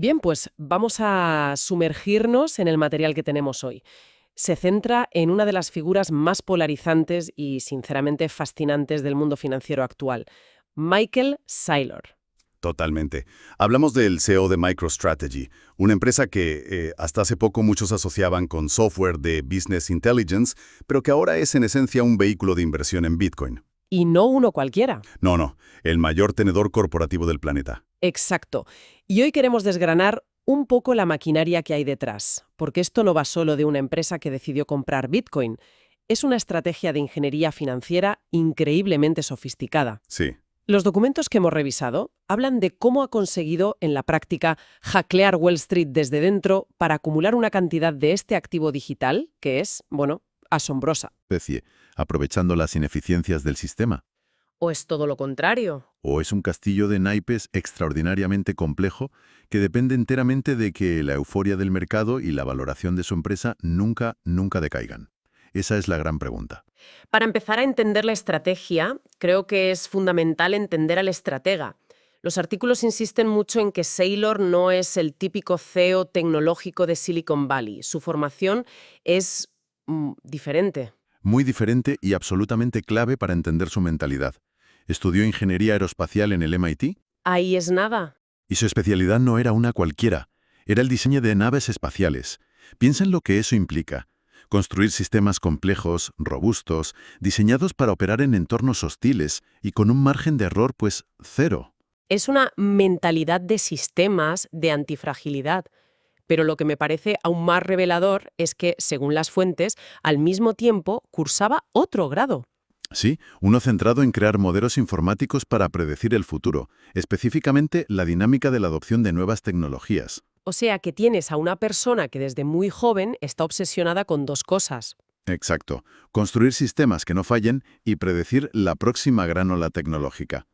Bien, pues vamos a sumergirnos en el material que tenemos hoy. Se centra en una de las figuras más polarizantes y, sinceramente, fascinantes del mundo financiero actual, Michael Saylor. Totalmente. Hablamos del CEO de MicroStrategy, una empresa que hasta hace poco muchos asociaban con software de business intelligence, pero que ahora es en esencia un vehículo de inversión en Bitcoin. Y no uno cualquiera. No, el mayor tenedor corporativo del planeta. Exacto. Y hoy queremos desgranar un poco la maquinaria que hay detrás, porque esto no va solo de una empresa que decidió comprar Bitcoin. Es una estrategia de ingeniería financiera increíblemente sofisticada. Sí, Los documentos que hemos revisado hablan de cómo ha conseguido, en la práctica, hackear Wall Street desde dentro para acumular una cantidad de este activo digital que es, bueno, asombrosa. Especie, aprovechando las ineficiencias del sistema. ¿O es todo lo contrario? ¿O es un castillo de naipes extraordinariamente complejo que depende enteramente de que la euforia del mercado y la valoración de su empresa nunca decaigan? Esa es la gran pregunta. Para empezar a entender la estrategia, creo que es fundamental entender al estratega. Los artículos insisten mucho en que Saylor no es el típico CEO tecnológico de Silicon Valley. Su formación es diferente. Muy diferente y absolutamente clave para entender su mentalidad. Estudió ingeniería aeroespacial en el MIT Ahí es nada. y su especialidad no era una cualquiera, era el diseño de naves espaciales. Piensa en lo que eso implica. Construir sistemas complejos, robustos, diseñados para operar en entornos hostiles y con un margen de error, pues, cero. Es una mentalidad de sistemas, de antifragilidad. Pero lo que me parece aún más revelador es que, según las fuentes, al mismo tiempo cursaba otro grado. Sí, uno centrado en crear modelos informáticos para predecir el futuro, específicamente la dinámica de la adopción de nuevas tecnologías. O sea que tienes a una persona que desde muy joven está obsesionada con dos cosas. Exacto, construir sistemas que no fallen y predecir la próxima gran ola tecnológica.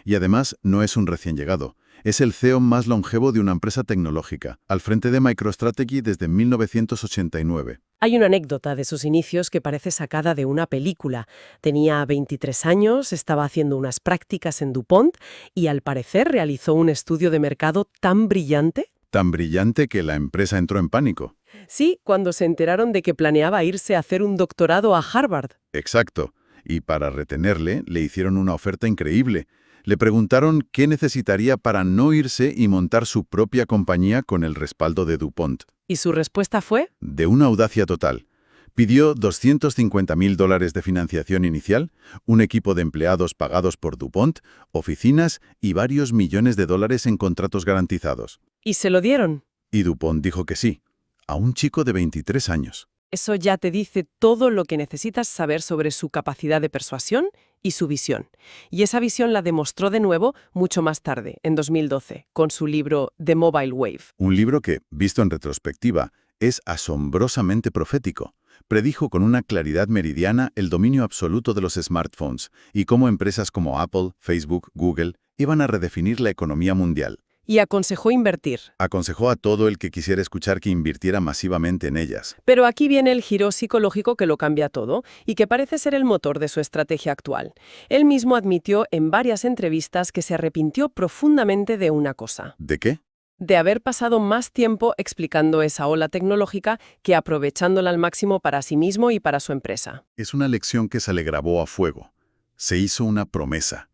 Y además no es un recién llegado, es el CEO más longevo de una empresa tecnológica, al frente de MicroStrategy desde 1989. Hay una anécdota de sus inicios que parece sacada de una película. Tenía 23 años, estaba haciendo unas prácticas en DuPont y al parecer realizó un estudio de mercado tan brillante. Tan brillante que la empresa entró en pánico. Sí, cuando se enteraron de que planeaba irse a hacer un doctorado a Harvard. Exacto. Y para retenerle, le hicieron una oferta increíble. Le preguntaron qué necesitaría para no irse y montar su propia compañía con el respaldo de DuPont. ¿Y su respuesta fue? De una audacia total. Pidió $250.000 de financiación inicial, un equipo de empleados pagados por DuPont, oficinas y varios millones de dólares en contratos garantizados. ¿Y se lo dieron? Y DuPont dijo que sí, a un chico de 23 años. Eso ya te dice todo lo que necesitas saber sobre su capacidad de persuasión y su visión. Y esa visión la demostró de nuevo mucho más tarde, en 2012, con su libro The Mobile Wave. Un libro que, visto en retrospectiva, es asombrosamente profético. Predijo con una claridad meridiana el dominio absoluto de los smartphones y cómo empresas como Apple, Facebook, Google iban a redefinir la economía mundial. Y aconsejó invertir. Aconsejó a todo el que quisiera escuchar que invirtiera masivamente en ellas. Pero aquí viene el giro psicológico que lo cambia todo y que parece ser el motor de su estrategia actual. Él mismo admitió en varias entrevistas que se arrepintió profundamente de una cosa. ¿De qué? De haber pasado más tiempo explicando esa ola tecnológica que aprovechándola al máximo para sí mismo y para su empresa. Es una lección que se le grabó a fuego. Se hizo una promesa.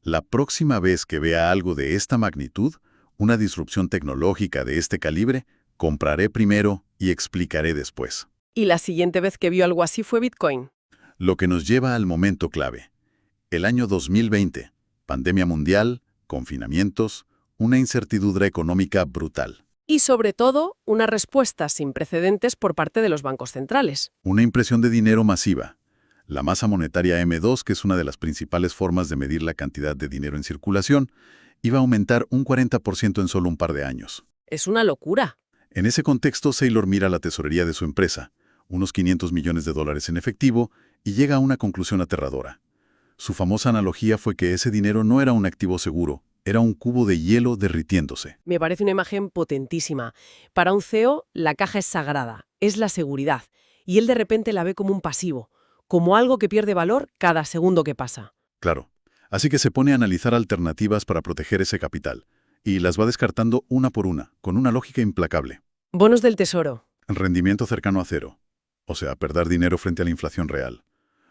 La próxima vez que vea algo de esta magnitud, una disrupción tecnológica de este calibre, compraré primero y explicaré después. Y la siguiente vez que vio algo así fue Bitcoin. Lo que nos lleva al momento clave. El año 2020, pandemia mundial, confinamientos, una incertidumbre económica brutal. Y sobre todo, una respuesta sin precedentes por parte de los bancos centrales. Una impresión de dinero masiva. La masa monetaria M2, que es una de las principales formas de medir la cantidad de dinero en circulación, iba a aumentar un 40% en solo un par de años. Es una locura. En ese contexto, Saylor mira la tesorería de su empresa, unos $500 millones en efectivo, y llega a una conclusión aterradora. Su famosa analogía fue que ese dinero no era un activo seguro, era un cubo de hielo derritiéndose. Me parece una imagen potentísima. Para un CEO, la caja es sagrada, es la seguridad, y él de repente la ve como un pasivo, como algo que pierde valor cada segundo que pasa. Claro. Así que se pone a analizar alternativas para proteger ese capital. y las va descartando una por una, con una lógica implacable. Bonos del Tesoro. Rendimiento cercano a cero, o sea, perder dinero frente a la inflación real.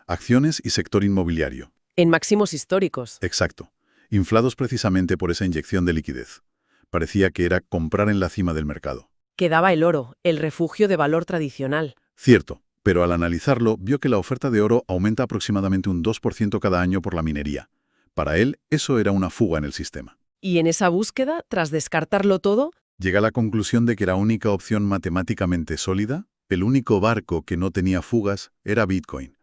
Acciones y sector inmobiliario. En máximos históricos. Exacto, inflados precisamente por esa inyección de liquidez. Parecía que era comprar en la cima del mercado. Quedaba el oro, el refugio de valor tradicional. Cierto, pero al analizarlo vio que la oferta de oro aumenta aproximadamente un 2% cada año por la minería. Para él, eso era una fuga en el sistema. Y en esa búsqueda, tras descartarlo todo, Llega a la conclusión de que la única opción matemáticamente sólida, el único barco que no tenía fugas, era Bitcoin.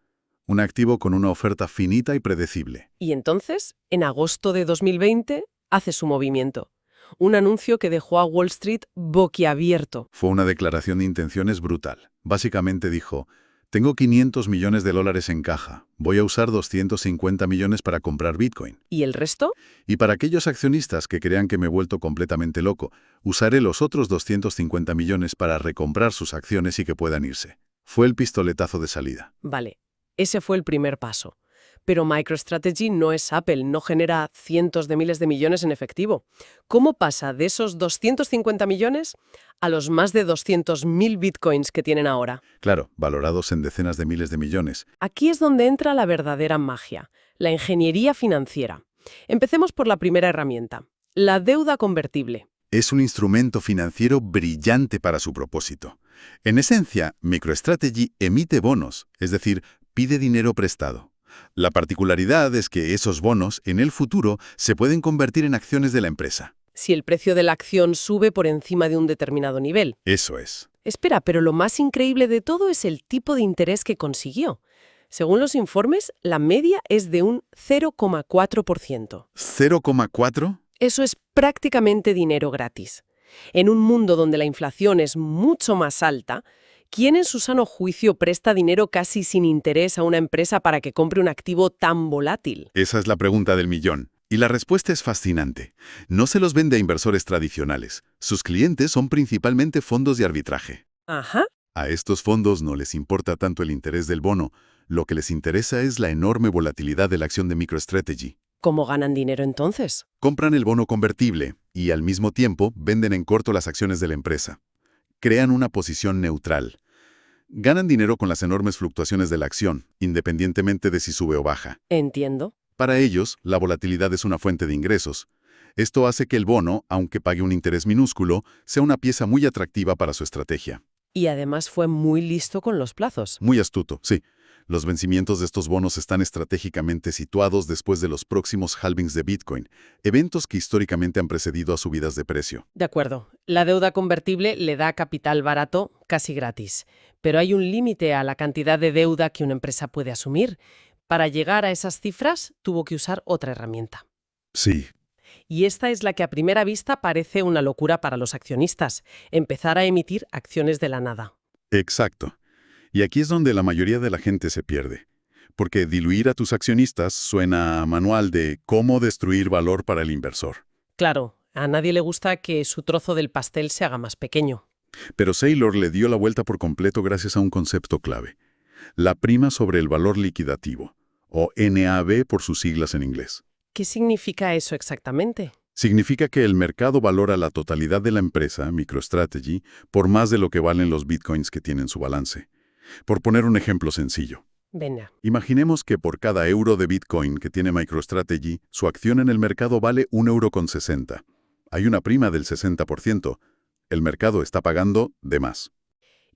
Un activo con una oferta finita y predecible. y entonces, en agosto de 2020, hace su movimiento. Un anuncio que dejó a Wall Street boquiabierto. Fue una declaración de intenciones brutal. Básicamente dijo, tengo 500 millones de dólares en caja, voy a usar 250 millones para comprar Bitcoin. ¿Y el resto? Y para aquellos accionistas que crean que me he vuelto completamente loco, usaré los otros 250 millones para recomprar sus acciones y que puedan irse. Fue el pistoletazo de salida. Vale, ese fue el primer paso. Pero MicroStrategy no es Apple, no genera cientos de miles de millones en efectivo. ¿Cómo pasa de esos 250 millones a los más de 200.000 bitcoins que tienen ahora? Claro, valorados en decenas de miles de millones. Aquí es donde entra la verdadera magia, la ingeniería financiera. Empecemos por la primera herramienta, la deuda convertible. Es un instrumento financiero brillante para su propósito. En esencia, MicroStrategy emite bonos, es decir, pide dinero prestado. La particularidad es que esos bonos, en el futuro, se pueden convertir en acciones de la empresa. Si el precio de la acción sube por encima de un determinado nivel. Eso es. Espera, pero lo más increíble de todo es el tipo de interés que consiguió. Según los informes, la media es de un 0,4%. ¿0,4? Eso es prácticamente dinero gratis. En un mundo donde la inflación es mucho más alta, ¿quién en su sano juicio presta dinero casi sin interés a una empresa para que compre un activo tan volátil? Esa es la pregunta del millón. Y la respuesta es fascinante. No se los vende a inversores tradicionales. Sus clientes son principalmente fondos de arbitraje. Ajá. A estos fondos no les importa tanto el interés del bono. Lo que les interesa es la enorme volatilidad de la acción de MicroStrategy. ¿Cómo ganan dinero entonces? Compran el bono convertible y, al mismo tiempo, venden en corto las acciones de la empresa. Crean una posición neutral. Ganan dinero con las enormes fluctuaciones de la acción, independientemente de si sube o baja. Entiendo. Para ellos, la volatilidad es una fuente de ingresos. Esto hace que el bono, aunque pague un interés minúsculo, sea una pieza muy atractiva para su estrategia. Y además fue muy listo con los plazos. Muy astuto, sí. Los vencimientos de estos bonos están estratégicamente situados después de los próximos halvings de Bitcoin, eventos que históricamente han precedido a subidas de precio. De acuerdo. La deuda convertible le da capital barato, casi gratis. Pero hay un límite a la cantidad de deuda que una empresa puede asumir. Para llegar a esas cifras, tuvo que usar otra herramienta. Sí. Y esta es la que a primera vista parece una locura para los accionistas, empezar a emitir acciones de la nada. Exacto. Y aquí es donde la mayoría de la gente se pierde. Porque diluir a tus accionistas suena a manual de cómo destruir valor para el inversor. Claro, a nadie le gusta que su trozo del pastel se haga más pequeño. Pero Saylor le dio la vuelta por completo gracias a un concepto clave. La prima sobre el valor liquidativo, o NAV por sus siglas en inglés. ¿Qué significa eso exactamente? Significa que el mercado valora la totalidad de la empresa, MicroStrategy, por más de lo que valen los bitcoins que tiene en su balance. Por poner un ejemplo sencillo. Venga. Imaginemos que por cada euro de Bitcoin que tiene MicroStrategy, su acción en el mercado vale 1,60 €. Hay una prima del 60%. El mercado está pagando de más.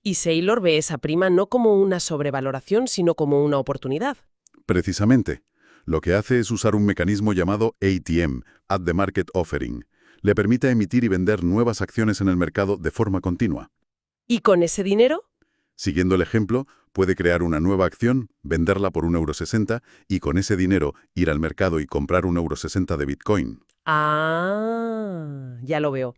Y Saylor ve esa prima no como una sobrevaloración, sino como una oportunidad. Precisamente, lo que hace es usar un mecanismo llamado ATM, At the Market Offering. Le permite emitir y vender nuevas acciones en el mercado de forma continua. ¿Y con ese dinero? Siguiendo el ejemplo, puede crear una nueva acción, venderla por 1,60 € y con ese dinero ir al mercado y comprar 1,60 € de Bitcoin. Ah, ya lo veo.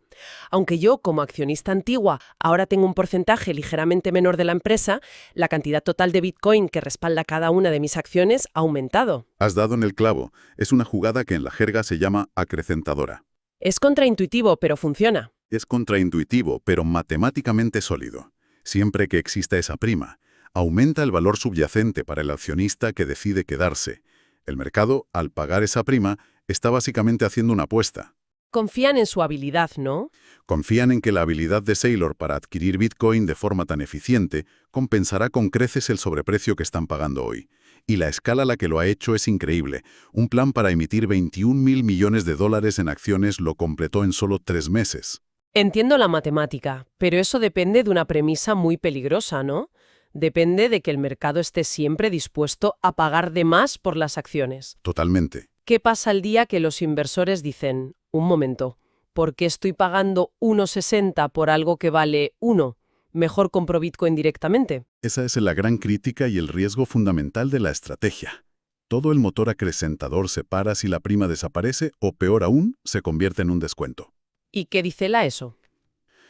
Aunque yo, como accionista antigua, ahora tengo un porcentaje ligeramente menor de la empresa, la cantidad total de Bitcoin que respalda cada una de mis acciones ha aumentado. Has dado en el clavo. Es una jugada que en la jerga se llama acrecentadora. Es contraintuitivo, pero funciona. Es contraintuitivo, pero matemáticamente sólido. Siempre que exista esa prima, aumenta el valor subyacente para el accionista que decide quedarse. El mercado, al pagar esa prima, está básicamente haciendo una apuesta. Confían en su habilidad, ¿no? Confían en que la habilidad de Saylor para adquirir Bitcoin de forma tan eficiente compensará con creces el sobreprecio que están pagando hoy. Y la escala a la que lo ha hecho es increíble. Un plan para emitir 21.000 millones de dólares en acciones lo completó en solo 3 meses. Entiendo la matemática, pero eso depende de una premisa muy peligrosa, ¿no? Depende de que el mercado esté siempre dispuesto a pagar de más por las acciones. Totalmente. ¿Qué pasa el día que los inversores dicen, un momento, ¿por qué estoy pagando 1,60 por algo que vale 1? Mejor compro Bitcoin directamente. Esa es la gran crítica y el riesgo fundamental de la estrategia. Todo el motor acrecentador se para si la prima desaparece o, peor aún, se convierte en un descuento. ¿Y qué dice la ESO?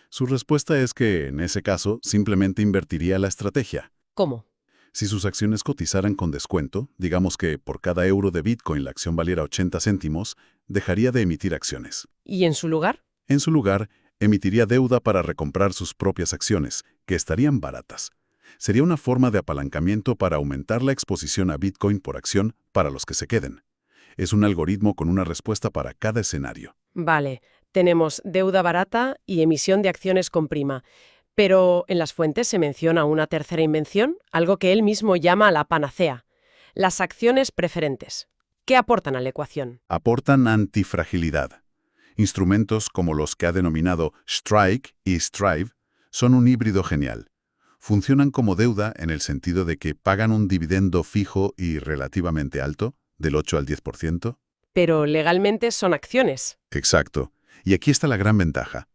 Su respuesta es que, en ese caso, simplemente invertiría la estrategia. ¿Cómo? Si sus acciones cotizaran con descuento, digamos que por cada euro de Bitcoin la acción valiera 80 céntimos, dejaría de emitir acciones. ¿Y en su lugar? En su lugar, emitiría deuda para recomprar sus propias acciones, que estarían baratas. Sería una forma de apalancamiento para aumentar la exposición a Bitcoin por acción para los que se queden. Es un algoritmo con una respuesta para cada escenario. Vale, tenemos deuda barata y emisión de acciones con prima. Pero en las fuentes se menciona una tercera invención, algo que él mismo llama la panacea. Las acciones preferentes. ¿Qué aportan a la ecuación? Aportan antifragilidad. Instrumentos como los que ha denominado Strike y Strive son un híbrido genial. Funcionan como deuda en el sentido de que pagan un dividendo fijo y relativamente alto, del 8 al 10%. Pero legalmente son acciones. Exacto. Y aquí está la gran ventaja.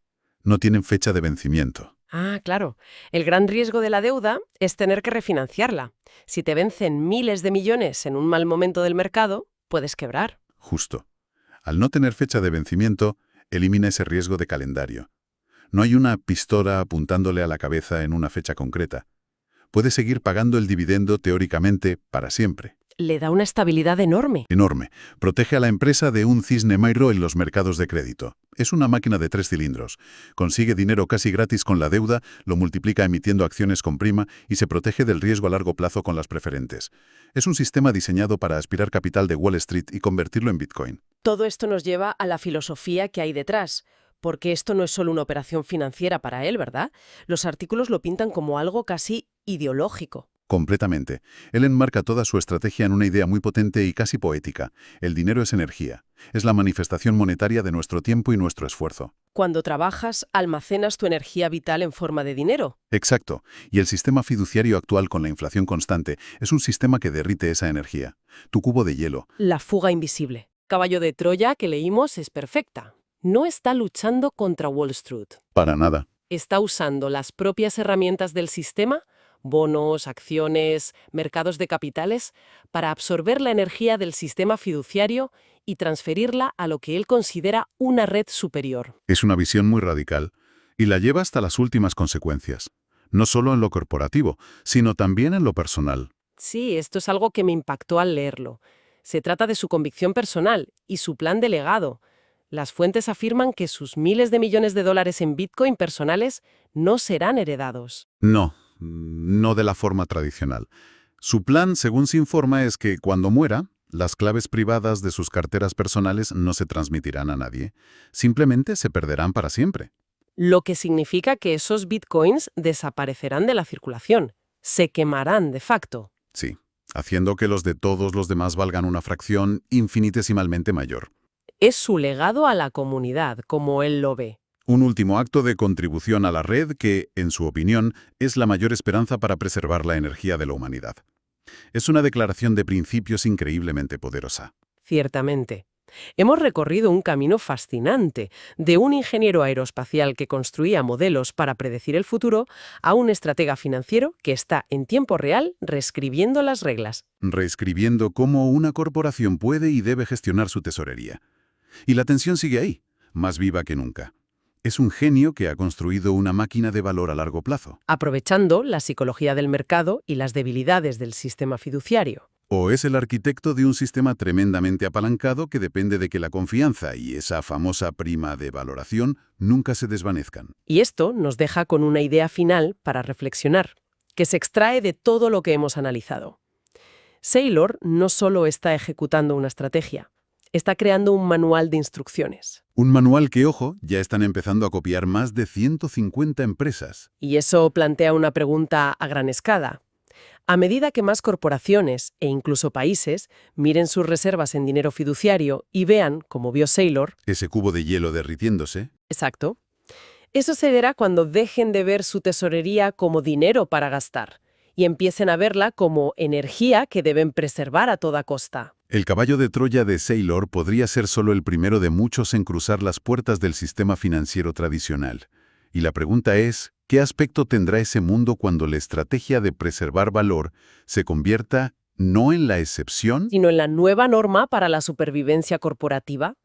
No tienen fecha de vencimiento. Ah, claro. El gran riesgo de la deuda es tener que refinanciarla. Si te vencen miles de millones en un mal momento del mercado, puedes quebrar. Justo. Al no tener fecha de vencimiento, elimina ese riesgo de calendario. No hay una pistola apuntándole a la cabeza en una fecha concreta. Puede seguir pagando el dividendo teóricamente para siempre. Le da una estabilidad enorme. Enorme. Protege a la empresa de un cisne negro en los mercados de crédito. Es una máquina de 3 cilindros. Consigue dinero casi gratis con la deuda, lo multiplica emitiendo acciones con prima y se protege del riesgo a largo plazo con las preferentes. Es un sistema diseñado para aspirar capital de Wall Street y convertirlo en Bitcoin. Todo esto nos lleva a la filosofía que hay detrás. Porque esto no es solo una operación financiera para él, ¿verdad? Los artículos lo pintan como algo casi ideológico. Completamente. Él enmarca toda su estrategia en una idea muy potente y casi poética. El dinero es energía. Es la manifestación monetaria de nuestro tiempo y nuestro esfuerzo. Cuando trabajas, almacenas tu energía vital en forma de dinero. Exacto. Y el sistema fiduciario actual con la inflación constante es un sistema que derrite esa energía. Tu cubo de hielo. La fuga invisible. Caballo de Troya que leímos es perfecta. No está luchando contra Wall Street. Para nada. Está usando las propias herramientas del sistema, bonos, acciones, mercados de capitales, para absorber la energía del sistema fiduciario y transferirla a lo que él considera una red superior. Es una visión muy radical y la lleva hasta las últimas consecuencias. No solo en lo corporativo, sino también en lo personal. Sí, esto es algo que me impactó al leerlo. Se trata de su convicción personal y su plan de legado. Las fuentes afirman que sus miles de millones de dólares en Bitcoin personales no serán heredados. No de la forma tradicional. Su plan, según se informa, es que cuando muera, las claves privadas de sus carteras personales no se transmitirán a nadie. Simplemente se perderán para siempre. Lo que significa que esos Bitcoins desaparecerán de la circulación. Se quemarán de facto. Sí, haciendo que los de todos los demás valgan una fracción infinitesimalmente mayor. Es su legado a la comunidad, como él lo ve. Un último acto de contribución a la red que, en su opinión, es la mayor esperanza para preservar la energía de la humanidad. Es una declaración de principios increíblemente poderosa. Ciertamente. Hemos recorrido un camino fascinante, de un ingeniero aeroespacial que construía modelos para predecir el futuro a un estratega financiero que está en tiempo real reescribiendo las reglas. Reescribiendo cómo una corporación puede y debe gestionar su tesorería. Y la tensión sigue ahí, más viva que nunca. Es un genio que ha construido una máquina de valor a largo plazo. Aprovechando la psicología del mercado y las debilidades del sistema fiduciario. O es el arquitecto de un sistema tremendamente apalancado que depende de que la confianza y esa famosa prima de valoración nunca se desvanezcan. Y esto nos deja con una idea final para reflexionar, que se extrae de todo lo que hemos analizado. Saylor no solo está ejecutando una estrategia, Está creando un manual de instrucciones. Un manual que, ojo, ya están empezando a copiar más de 150 empresas. Y eso plantea una pregunta a gran escala. A medida que más corporaciones, e incluso países, miren sus reservas en dinero fiduciario y vean, como vio Saylor, Ese cubo de hielo derritiéndose. exacto, eso se verá cuando dejen de ver su tesorería como dinero para gastar y empiecen a verla como energía que deben preservar a toda costa. El caballo de Troya de Saylor podría ser solo el primero de muchos en cruzar las puertas del sistema financiero tradicional. Y la pregunta es, ¿qué aspecto tendrá ese mundo cuando la estrategia de preservar valor se convierta no en la excepción, Sino en la nueva norma para la supervivencia corporativa.